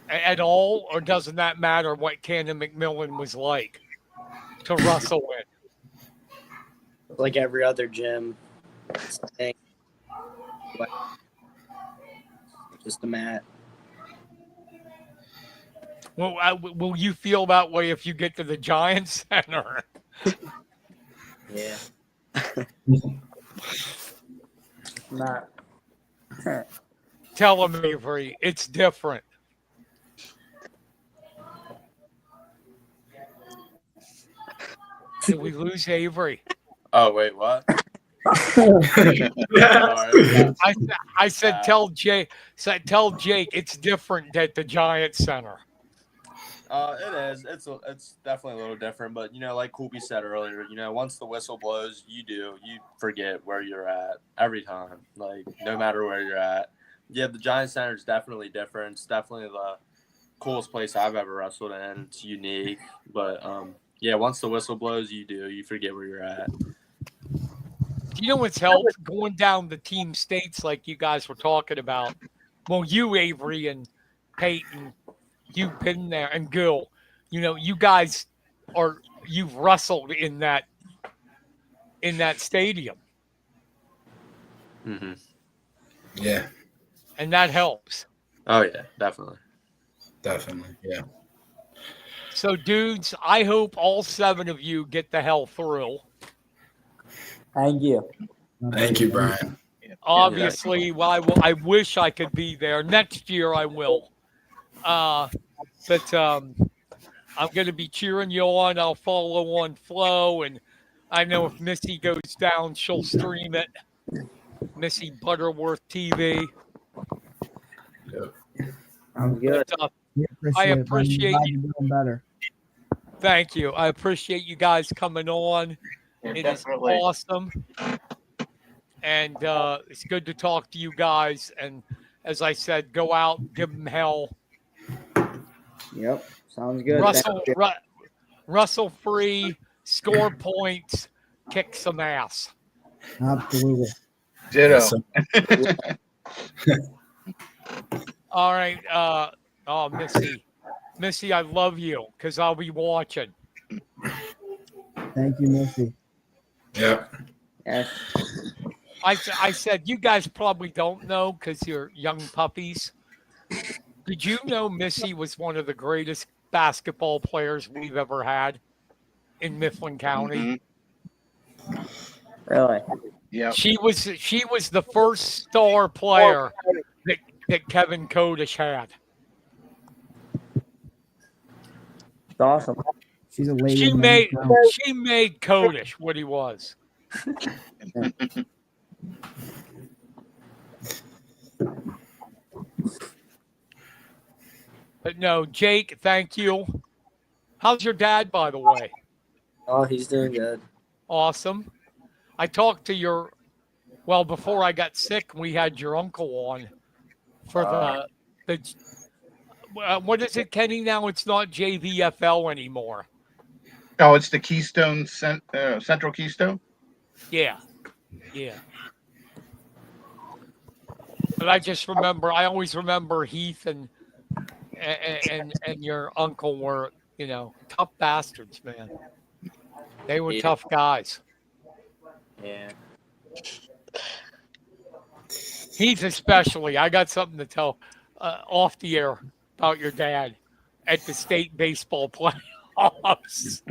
at all, or doesn't that matter what Cannon McMillan was like to wrestle with? Like every other gym. Just a mat. Well, will you feel that way if you get to the Giants Center? Yeah. Not. Tell them, Avery, it's different. Did we lose Avery? Oh wait, what? I said tell Jake it's different at the Giant Center. It is. It's definitely a little different, but like Kobe said earlier, once the whistle blows, you forget where you're at every time. Like no matter where you're at. Yeah, the Giant Center is definitely different. It's definitely the coolest place I've ever wrestled in. It's unique, but yeah, once the whistle blows, you forget where you're at. You know what's helped going down the team states like you guys were talking about? Well, you, Avery, and Peyton, you've been there, and Gil, you guys you've wrestled in that stadium. Mm-hmm. Yeah. And that helps. Oh yeah, definitely. Definitely. Yeah. So, dudes, I hope all 7 of you get the hell through. Thank you. Thank you, Brian. Obviously, I wish I could be there. Next year I will. But I'm going to be cheering you on. I'll follow on Flow, and I know if Missy goes down, she'll stream it. Missy Butterworth TV. Yep. Sounds good. But, I I appreciate you doing better. Thank you. I appreciate you guys coming on. It definitely. is awesome. And it's good to talk to you guys. And as I said, go out, give them hell. Yep. Sounds good. Wrestle free, score points, kick some ass. Absolutely. Ditto. All right. Missy, I love you because I'll be watching. Thank you, Missy. Yep. Yes. I said you guys probably don't know because you're young puppies. Did you know Missy was one of the greatest basketball players we've ever had in Mifflin County? Mm-hmm. Really? Yeah. She was the first star player that Kevin Kodish had. It's awesome. She's a lady. She made Kodish what he was. But no, Jake, thank you. How's your dad, by the way? Oh, he's doing good. Awesome. I talked to before I got sick, we had your uncle on for the what is it, Kenny? Now it's not JVFL anymore. Oh, it's the Keystone Central Keystone. Yeah. But I always remember Heath and your uncle were, tough bastards, man. They were tough guys. Yeah. Heath especially. I got something to tell off the air about your dad at the state baseball playoffs.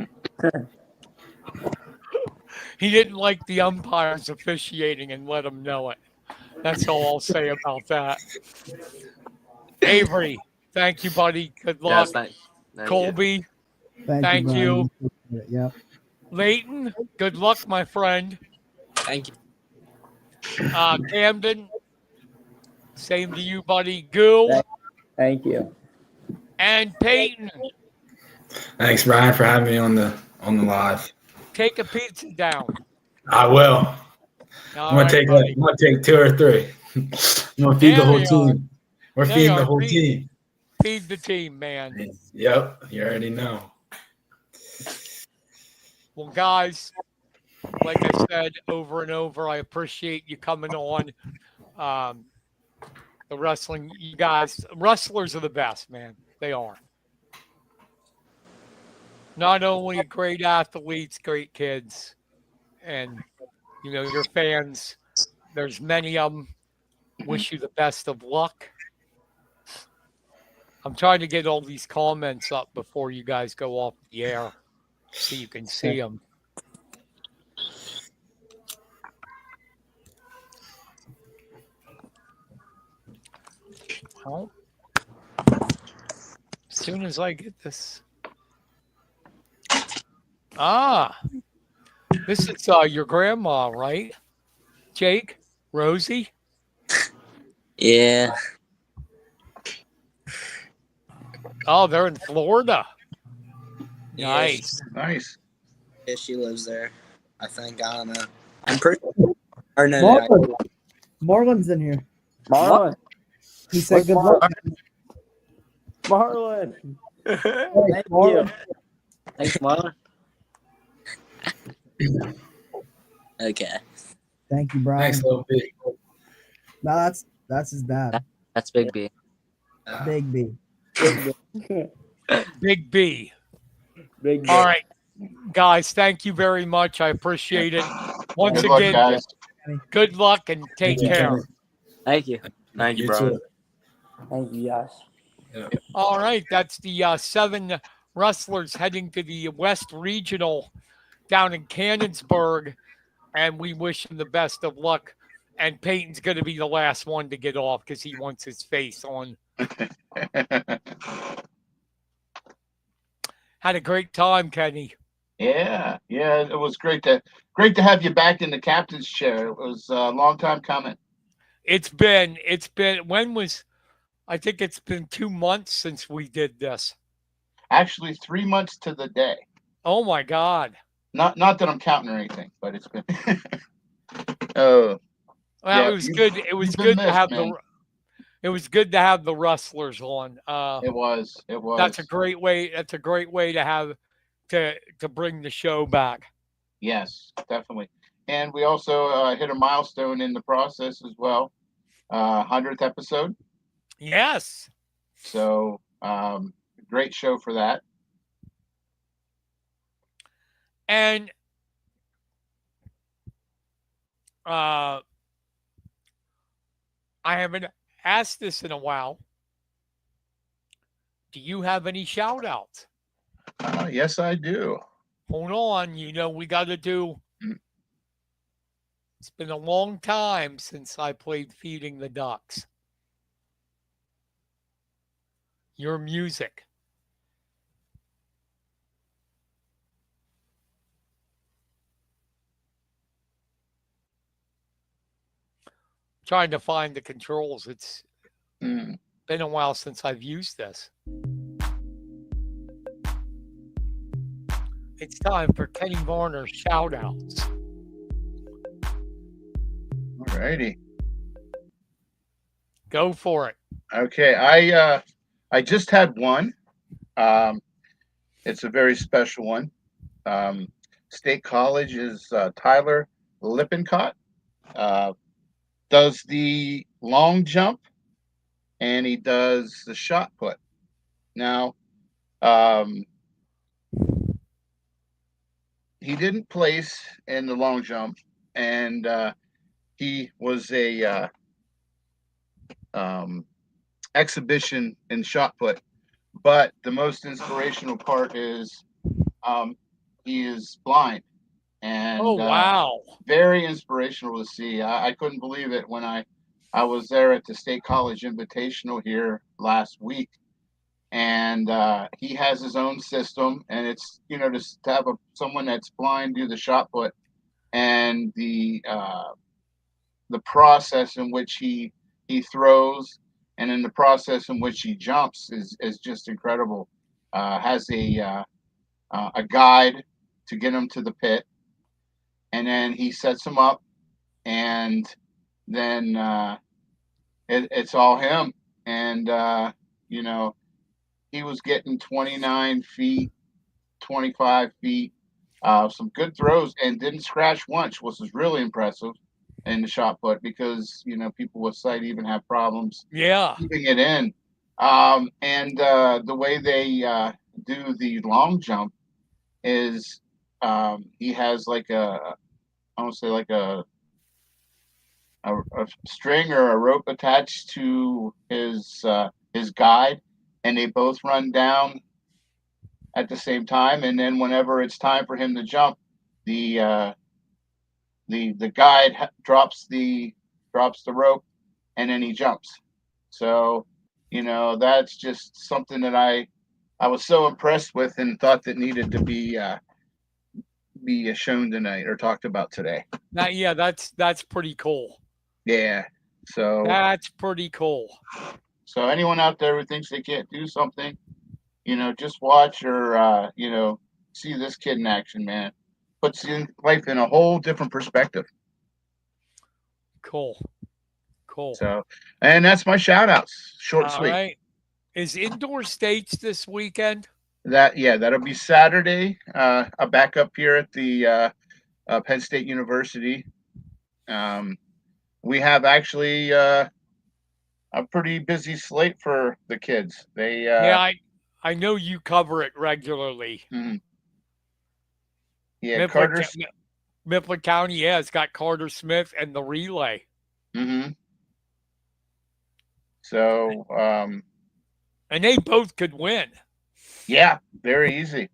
He didn't like the umpires officiating and let them know it. That's all I'll say about that. Avery, thank you, buddy. Good luck. Yes, thank Colby, Thank thank you. Yep. Leighton, good luck, my friend. Thank you. Camden, same to you, buddy. Goo. Thank you. And Peyton. Thanks, Brian, for having me on the live. Take a pizza down. I will. I'm gonna take 2 or 3. I'm gonna feed the whole team. We're feeding the whole team. Feed the team, man. Yep, you already know. Well, guys, like I said over and over, I appreciate you coming on. The wrestling, you guys, wrestlers are the best, man. They are. Not only great athletes, great kids, and your fans. There's many of them. Wish you the best of luck. I'm trying to get all these comments up before you guys go off the air so you can see them. Well, as soon as I get this. This is your grandma, right? Jake? Rosie? Yeah. Oh, they're in Florida. Yeah, Nice. Nice. Yeah, she lives there. I think. I don't know. I'm pretty. Or no, no. Marlon, Marlon's in here. Marlon. He said, Where's "Good luck." Marlon. Hey, Thank Marlon. you. Thanks, Marlon. Okay. Thank you, Brian. Thanks, little bit. No, that's his dad, That's Big B. Big B. Big B. Big All right, guys, thank you very much. I appreciate it. Once Good luck, again, guys. good luck and take Thank you, care. Kenny. Thank you. Thank you, You Brian. too. Thank you, guys. Yeah. All right, that's the 7 wrestlers heading to the West Regional down in Cannonsburg, and we wish him the best of luck. And Peyton's going to be the last one to get off because he wants his face on. Had a great time, Kenny. Yeah, it was great to have you back in the captain's chair. It was a long time coming. It's been I think it's been 2 months since we did this. Actually, 3 months to the day. Oh my God. Not that I'm counting or anything, but it's been. Oh, Well, yeah, it was good. It was you've been good to missed, have man. it was good to have the wrestlers on. It was. That's a great way. That's a great way to have to bring the show back. Yes, definitely. And we also hit a milestone in the process as well. 100th episode. Yes. So great show for that. And I haven't asked this in a while. Do you have any shout outs? Yes, I do. Hold on. We got to do. It's been a long time since I played Feeding the Ducks. Your music. Trying to find the controls. It's been a while since I've used this. It's time for Kenny Varner's shout outs. All righty. Go for it. Okay, I just had one. It's a very special one. State College is Tyler Lippincott. Does the long jump and he does the shot put. Now, he didn't place in the long jump, and he was a exhibition in shot put. But the most inspirational part is he is blind. And oh, wow. Very inspirational to see. I couldn't believe it when I was there at the State College Invitational here last week. And he has his own system, and it's to have someone that's blind do the shot put, and the process in which he throws, and in the process in which he jumps is just incredible. Has a guide to get him to the pit, and then he sets him up, and then it's all him. And he was getting 29 feet, 25 feet, some good throws, and didn't scratch once, which was really impressive in the shot put, because people with sight even have problems keeping it in. And the way they do the long jump is he has like I want to say like a string or a rope attached to his guide, and they both run down at the same time. And then whenever it's time for him to jump, the guide drops the rope, and then he jumps. So that's just something that I was so impressed with, and thought that needed to be be shown tonight or talked about today. Now, yeah, that's pretty cool. Yeah. So That's pretty cool. so anyone out there who thinks they can't do something, just watch or see this kid in action, man. Puts life in a whole different perspective. Cool. Cool. So, and that's my shout outs. Short and All sweet. right. Is indoor states this weekend? That'll be Saturday. A backup here at the Penn State University. We have actually a pretty busy slate for the kids. They Yeah, I know you cover it regularly. mhm. Yeah, Mifflin, Carter's. Mifflin County, yeah, it's got Carter Smith and the relay. Mm-hmm. So, And they both could win. yeah, very easy.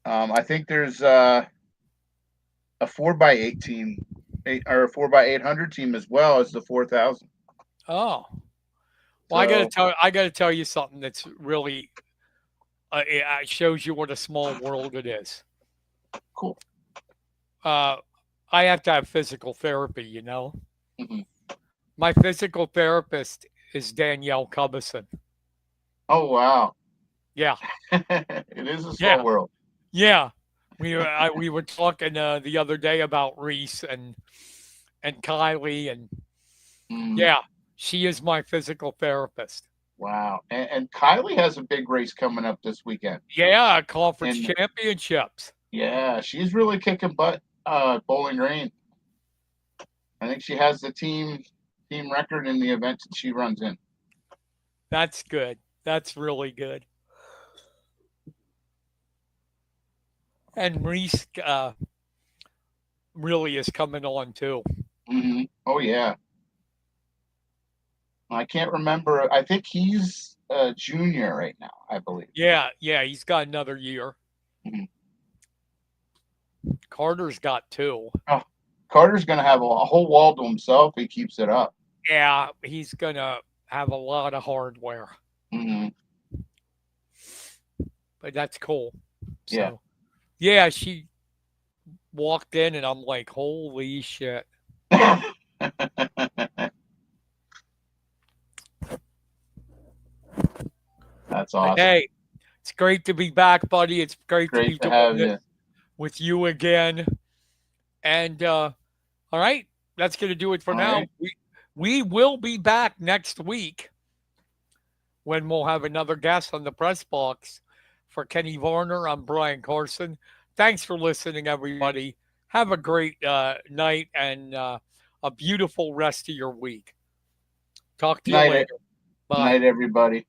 I think there's a 4x8 team, or a 4x800 team as well as the 4,000. Oh. Well, I gotta tell you something that's really it shows you what a small world it is. Cool. I have to have physical therapy, Mm-hmm. My physical therapist is Danielle Cubison. Oh wow. Yeah. It is a small world. Yeah. We were talking the other day about Reese and Kylie and yeah, she is my physical therapist. Wow. And Kylie has a big race coming up this weekend. Yeah, conference championships. Yeah, she's really kicking butt Bowling Green. I think she has the team record in the event that she runs in. That's good. That's really good. And Reese really is coming on too. Mm-hmm. Oh yeah. I can't remember. I think he's a junior right now, I believe. Yeah, he's got another year. Mm-hmm. Carter's got 2. Oh, Carter's going to have a whole wall to himself if he keeps it up. Yeah, he's going to have a lot of hardware. Mm-hmm. But that's cool. So, yeah. Yeah, she walked in and I'm like, holy shit. That's awesome. Hey, it's great to be back, buddy. It's great to be doing this you. with you again. And all right, that's going to do it for now. Right. We will be back next week when we'll have another guest on the press box. For Kenny Varner, I'm Brian Carson. Thanks for listening, everybody. Have a great night and a beautiful rest of your week. Talk to you later. Bye. Night, everybody.